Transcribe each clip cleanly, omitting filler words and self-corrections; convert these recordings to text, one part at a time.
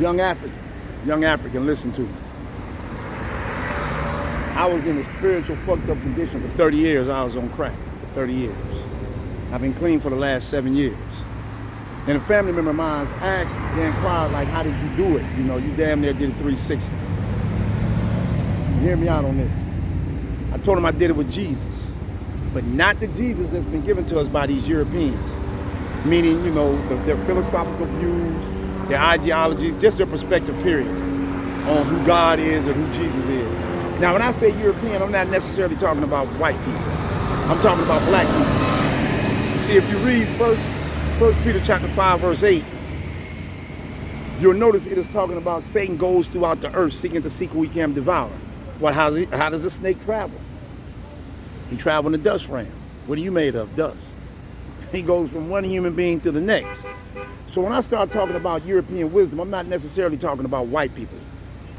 Young African, listen to me. I was in a spiritual fucked up condition for 30 years. I was on crack for 30 years. I've been clean for the last 7 years. And a family member of mine asked, they inquired, like, how did you do it? You know, you damn near did a 360. Hear me out on this. I told him I did it with Jesus, but not the Jesus that's been given to us by these Europeans. Meaning, you know, their philosophical views, their ideologies, just their perspective, period, on who God is or who Jesus is. Now, when I say European, I'm not necessarily talking about white people. I'm talking about black people. See, if you read First Peter chapter 5, verse 8, you'll notice it is talking about Satan goes throughout the earth seeking to seek who he can devour. Well, how does a snake travel? He travels in a dust ram. What are you made of? Dust. He goes from one human being to the next. So when I start talking about European wisdom, I'm not necessarily talking about white people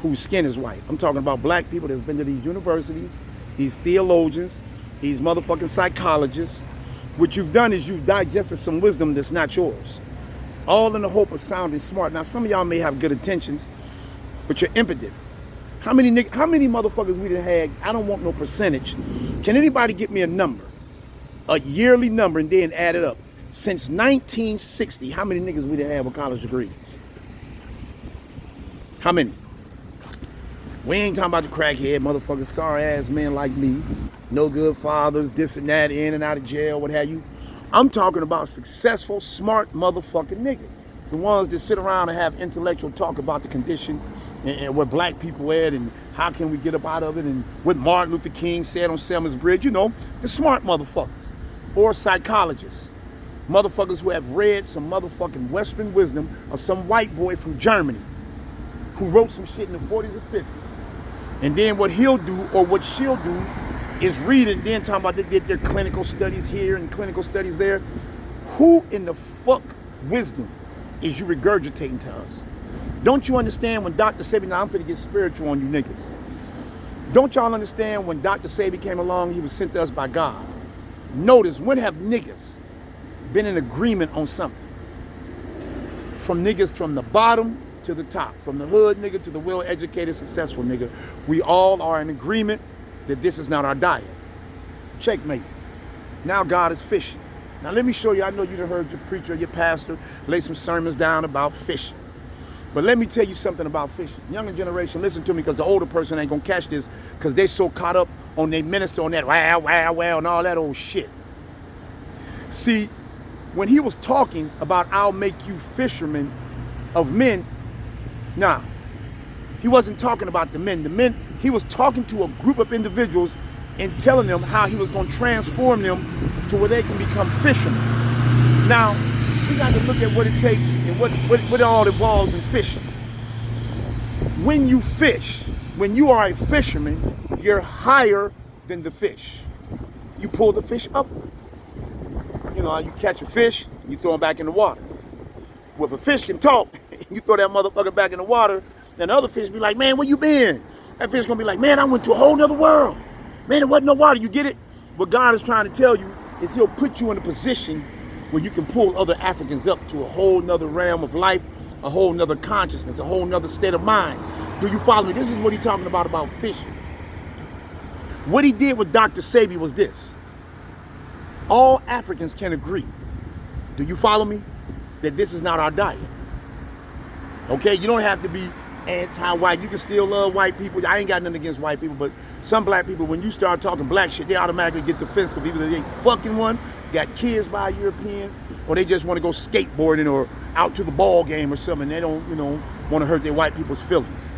whose skin is white. I'm talking about black people that's been to these universities, these theologians, these motherfucking psychologists. What you've done is you've digested some wisdom that's not yours. All in the hope of sounding smart. Now, some of y'all may have good intentions, but you're impotent. How many motherfuckers we done had? I don't want no percentage. Can anybody get me a number? A yearly number and then add it up. Since 1960, how many niggas we done had with college degrees? How many? We ain't talking about the crackhead motherfuckers, sorry ass men like me. No good fathers, this and that, in and out of jail, what have you. I'm talking about successful, smart motherfucking niggas. The ones that sit around and have intellectual talk about the condition and where black people at and how can we get up out of it and what Martin Luther King said on Selma's Bridge. You know, the smart motherfuckers. Or psychologists. Motherfuckers who have read some motherfucking Western wisdom of some white boy from Germany who wrote some shit in the 40s or 50s. And then what he'll do or what she'll do is read it and then talking about they did their clinical studies here and clinical studies there. Who in the fuck wisdom is you regurgitating to us? Don't you understand when Dr. Sebi, now I'm finna get spiritual on you niggas. Don't y'all understand when Dr. Sebi came along, he was sent to us by God. Notice, when have niggas been in agreement on something? From niggas from the bottom to the top, from the hood nigga to the well-educated, successful nigga, we all are in agreement that this is not our diet. Checkmate. Now God is fishing. Now let me show you, I know you done heard your preacher, your pastor, lay some sermons down about fishing. But let me tell you something about fishing. Younger generation, listen to me, because the older person ain't gonna catch this because they so caught up on their minister on that wow, wow, wow, and all that old shit. See, when he was talking about I'll make you fishermen of men, nah, he wasn't talking about the men. The men, he was talking to a group of individuals and telling them how he was gonna transform them to where they can become fishermen. Now, we got to look at what it takes and what all involves in fishing. When you fish, when you are a fisherman, you're higher than the fish. You pull the fish up. You know, you catch a fish, and you throw him back in the water. Well, if a fish can talk, you throw that motherfucker back in the water, then the other fish be like, man, where you been? That fish gonna be like, man, I went to a whole nother world. Man, there wasn't no water, you get it? What God is trying to tell you is he'll put you in a position where you can pull other Africans up to a whole nother realm of life, a whole nother consciousness, a whole nother state of mind. Do you follow me? This is what he's talking about fishing. What he did with Dr. Sebi was this. All Africans can agree. Do you follow me? That this is not our diet. Okay, you don't have to be anti-white. You can still love white people. I ain't got nothing against white people, but some black people, when you start talking black shit, they automatically get defensive. Either they ain't fucking one, got kids by a European, or they just want to go skateboarding or out to the ball game or something. They don't, want to hurt their white people's feelings.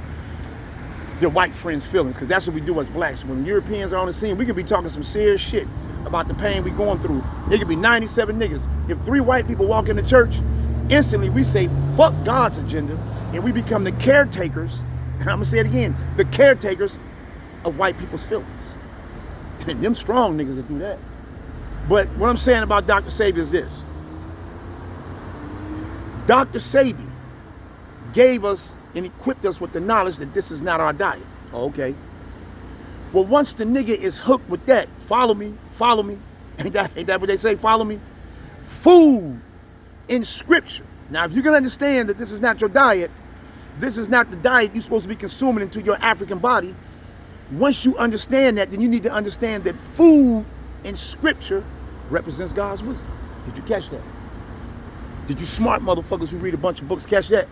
Their white friends' feelings, because that's what we do as blacks. When Europeans are on the scene, we can be talking some serious shit about the pain we going through. There could be 97 niggas. If 3 white people walk into church, instantly we say, fuck God's agenda, and we become the caretakers, and I'm gonna say it again, the caretakers of white people's feelings. And them strong niggas that do that. But what I'm saying about Dr. Sebi is this. Dr. Sebi gave us and equipped us with the knowledge that this is not our diet. Okay. Well, once the nigga is hooked with that, follow me. Ain't that what they say, follow me? Food in scripture. Now, if you can understand that this is not your diet, This is not the diet you're supposed to be consuming into your African body. Once you understand that, then you need to understand that food in scripture represents God's wisdom. Did you catch that? Did you smart motherfuckers who read a bunch of books catch that?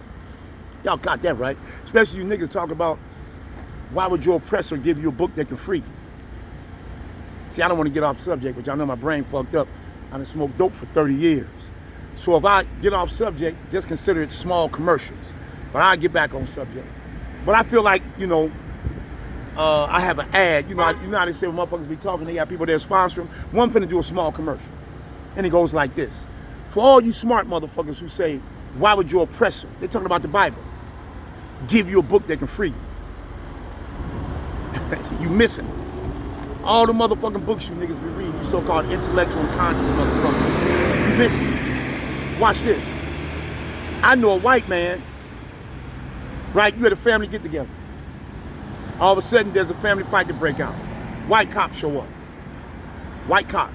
Y'all got that right. Especially you niggas talk about, why would your oppressor give you a book that can free you? See, I don't want to get off subject, but y'all know my brain fucked up. I done smoked dope for 30 years. So if I get off subject, just consider it small commercials. But I'll get back on subject. But I feel like, I have an ad. You know how they say when motherfuckers be talking, they got people there sponsoring. One finna do a small commercial. And it goes like this. For all you smart motherfuckers who say, why would your oppressor, they're talking about the Bible, give you a book that can free you? You missing it. All the motherfucking books you niggas be reading, you so-called intellectual and conscious motherfuckers. You missing it. Watch this. I know a white man, right? You had a family get together. All of a sudden, there's a family fight to break out. White cop show up. White cop.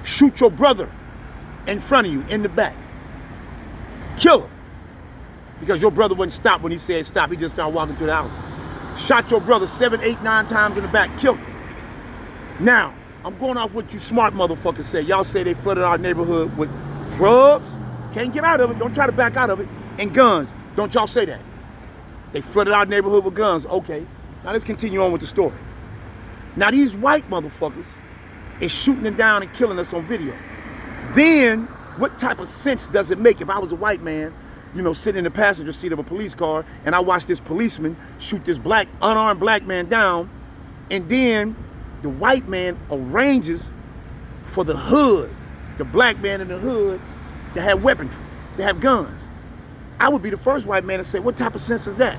Shoot your brother in front of you, in the back. Kill him. Because your brother wouldn't stop when he said stop. He just started walking through the house. Shot your brother 7, 8, 9 times in the back. Killed him. Now, I'm going off what you smart motherfuckers say. Y'all say they flooded our neighborhood with drugs. Can't get out of it. Don't try to back out of it. And guns. Don't y'all say that. They flooded our neighborhood with guns. Okay. Now let's continue on with the story. Now these white motherfuckers is shooting them down and killing us on video. Then, what type of sense does it make if I was a white man, sitting in the passenger seat of a police car, and I watched this policeman shoot this unarmed black man down, and then the white man arranges for the hood, the black man in the hood, to have weaponry, to have guns? I would be the first white man to say, what type of sense is that?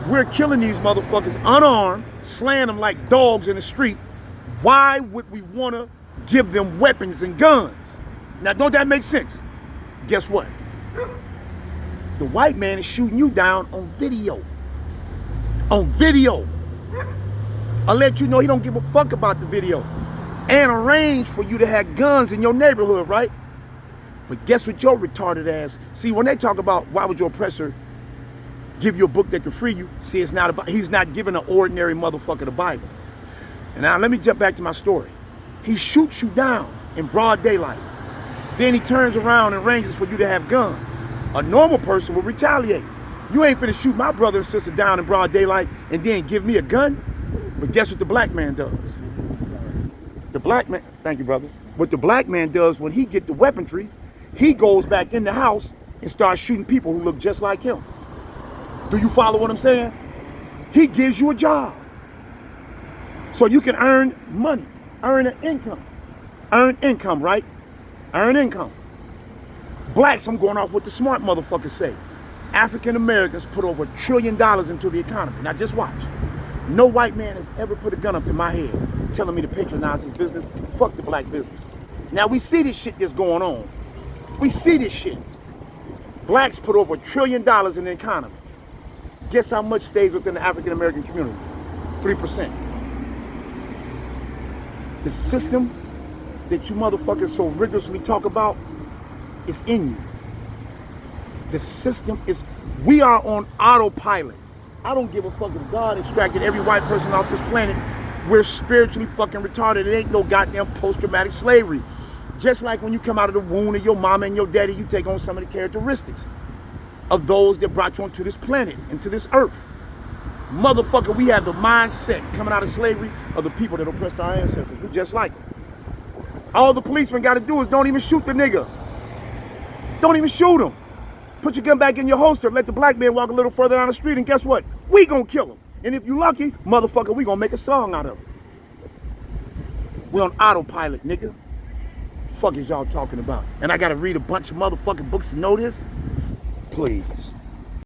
We're killing these motherfuckers unarmed, slaying them like dogs in the street. Why would we want to give them weapons and guns? Now, don't that make sense? Guess what? The white man is shooting you down on video. On video. I'll let you know he don't give a fuck about the video. And arrange for you to have guns in your neighborhood, right? But guess what your retarded ass, see, when they talk about why would your oppressor give you a book that can free you, see, it's not about, he's not giving an ordinary motherfucker the Bible. And now let me jump back to my story. He shoots you down in broad daylight. Then he turns around and arranges for you to have guns. A normal person will retaliate. You ain't finna shoot my brother and sister down in broad daylight and then give me a gun. But guess what the black man does? The black man, thank you, brother. What the black man does when he get the weaponry, he goes back in the house and starts shooting people who look just like him. Do you follow what I'm saying? He gives you a job. So you can earn money, earn an income. Earn income, right? Earn income. Blacks, I'm going off what the smart motherfuckers say. African Americans put over $1 trillion into the economy. Now just watch. No white man has ever put a gun up to my head telling me to patronize his business. Fuck the black business. Now we see this shit that's going on. We see this shit. Blacks put over $1 trillion in the economy. Guess how much stays within the African American community? 3%. The system that you motherfuckers so rigorously talk about is in you. The system is, we are on autopilot. I don't give a fuck if God extracted every white person off this planet. We're spiritually fucking retarded. It ain't no goddamn post-traumatic slavery. Just like when you come out of the womb of your mama and your daddy, you take on some of the characteristics of those that brought you onto this planet, into this earth. Motherfucker, we have the mindset coming out of slavery of the people that oppressed our ancestors. We just like them. All the policeman got to do is don't even shoot the nigga. Don't even shoot him. Put your gun back in your holster, let the black man walk a little further down the street, and guess what? We gonna kill him. And if you lucky, motherfucker, we gonna make a song out of it. We on autopilot, nigga. Fuck is y'all talking about? And I gotta read a bunch of motherfucking books to know this? Please.